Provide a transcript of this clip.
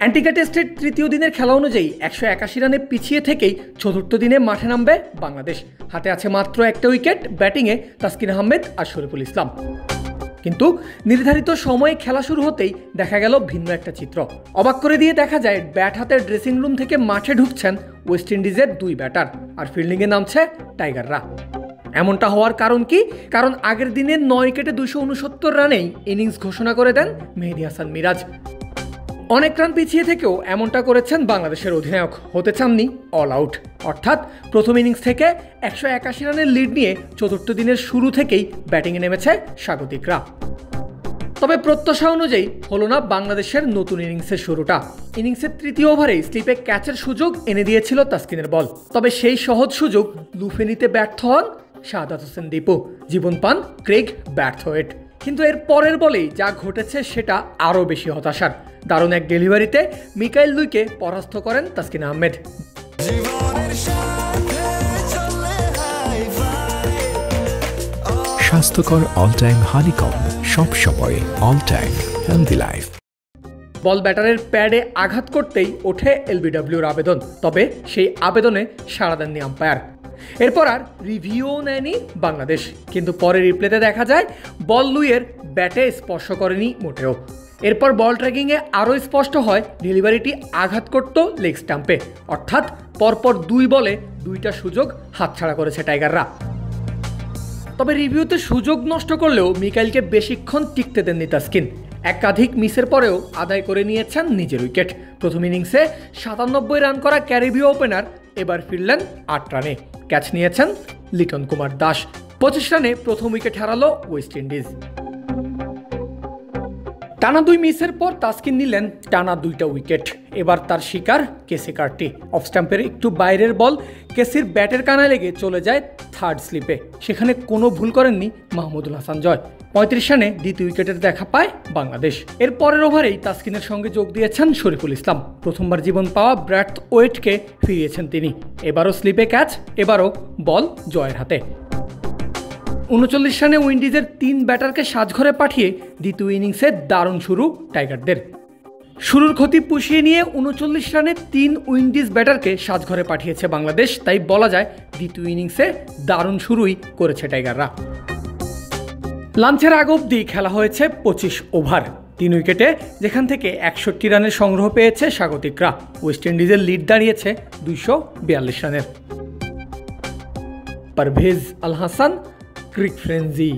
Antigua টেস্টের তৃতীয় দিনের খেলা অনুযায়ী 181 রানে পিছিয়ে থেকেই চতুর্থ দিনে মাঠে নামবে বাংলাদেশ। হাতে আছে মাত্র একটা উইকেট, ব্যাটিংয়ে তাসকিন আহমেদ আর শরীফুল ইসলাম। কিন্তু নির্ধারিত সময়ে খেলা শুরু হতেই দেখা গেল ভিন্ন একটা চিত্র। অবাক করে দিয়ে দেখা যায় ব্যাট হাতে ড্রেসিং রুম থেকে মাঠে ঢুকছেন ওয়েস্ট ইন্ডিজের 2 ব্যাটার, আর ফিল্ডিংয়ে নামছে টাইগাররা। এমনটা হওয়ার কারণ কি? কারণ আগের দিনে 9 উইকেটে 269 রানেই ইনিংস ঘোষণা করে দেন মেহেদী হাসান মিরাজ। অনেক রান পিছিয়ে থেকেও এমনটা করেছেন বাংলাদেশের অধিনায়ক। হতে চাননি অল আউট, অর্থাৎ প্রথম ইনিংস থেকে 181 রানের লিড নিয়ে চতুর্থ দিনের শুরু থেকেই ব্যাটিংয়ে নেমেছে স্বাগতিকরা। তবে প্রত্যাশা অনুযায়ী হলো না বাংলাদেশের নতুন ইনিংসের শুরুটা। ইনিংসের তৃতীয় ওভারেই স্লিপে ক্যাচের সুযোগ এনে দিয়েছিল তাসকিনের বল, তবে সেই সহজ সুযোগ লুফে নিতে ব্যর্থ হন শাহাদাত হোসেন দীপু। জীবন পান ক্রেগ ব্র্যাথওয়েট। কিন্তু এর পরের বলেই যা ঘটেছে সেটা আরও বেশি হতাশার। দারুণ এক ডেলিভারিতে মিকাইল লুইকে পরাস্ত করেন তাসকিন আহমেদ। স্বাস্থ্যকর অল টাইম হানিকম, সব সময় অল টাইম হেলদি লাইফ। বল ব্যাটারের প্যাডে আঘাত করতেই ওঠে এলবিডব্লিউর আবেদন, তবে সেই আবেদনে সাড়া দেননি আম্পায়ার। এরপর আর রিভিউও নেয়নি বাংলাদেশ। কিন্তু পরে রিপ্লেতে দেখা যায় বল লুইয়ের ব্যাটে স্পর্শ করেনি মোটেও। এরপর বল ট্র্যাকিংয়ে আরও স্পষ্ট হয় ডেলিভারিটি আঘাত করত লেগ স্টাম্পে, অর্থাৎ পরপর 2 বলে 2টা সুযোগ হাতছাড়া করেছে টাইগাররা। তবে রিভিউতে সুযোগ নষ্ট করলেও মিকাইলকে বেশিক্ষণ টিকতে দেননি তাসকিন। একাধিক মিসের পরেও আদায় করে নিয়েছেন নিজের উইকেট। প্রথম ইনিংসে 97 রান করা ক্যারিবীয় ওপেনার এবার ফিরলেন 8 রানে। ক্যাচ নিয়েছেন লিটন কুমার দাস। 25 রানে প্রথম উইকেট হারালো ওয়েস্ট ইন্ডিজ। টানা 2 মিসের পর তাসকিন নিলেন টানা 2টা উইকেট। এবার তার শিকার কেসি কার্টি। অফ স্টাম্পের একটু বাইরের বল কেসির ব্যাটের কানায় লেগে চলে যায় থার্ড স্লিপে। সেখানে কোনো ভুল করেননি মাহমুদুল হাসান জয়। 35 রানে দ্বিতীয় উইকেটের দেখা পায় বাংলাদেশ। এর পরের ওভারেই তাসকিনের সঙ্গে যোগ দিয়েছেন শরীফুল ইসলাম। প্রথমবার জীবন পাওয়া ব্র্যাথওয়েটকে ফিরিয়েছেন তিনি। এবারও স্লিপে ক্যাচ, এবারও বল জয়ের হাতে। 39 রানে উইন্ডিজের 3 ব্যাটারকে সাজঘরে পাঠিয়ে দ্বিতীয় ইনিংসে দারুণ শুরু টাইগারদের। শুরুর ক্ষতি পুষিয়ে নিয়ে 39 রানে 3 উইন্ডিজ ব্যাটারকে সাজঘরে পাঠিয়েছে বাংলাদেশ। তাই বলা যায় দ্বিতীয় ইনিংসে দারুণ শুরুই করেছে টাইগাররা। লাঞ্চের আগ অবধি খেলা হয়েছে 25 ওভার, 3 উইকেটে, যেখান থেকে 61 রানের সংগ্রহ পেয়েছে স্বাগতিকরা। ওয়েস্ট ইন্ডিজের লিড দাঁড়িয়েছে 242 রানের। পারভেজ আল হাসান, ক্রিক ফ্রেঞ্জি।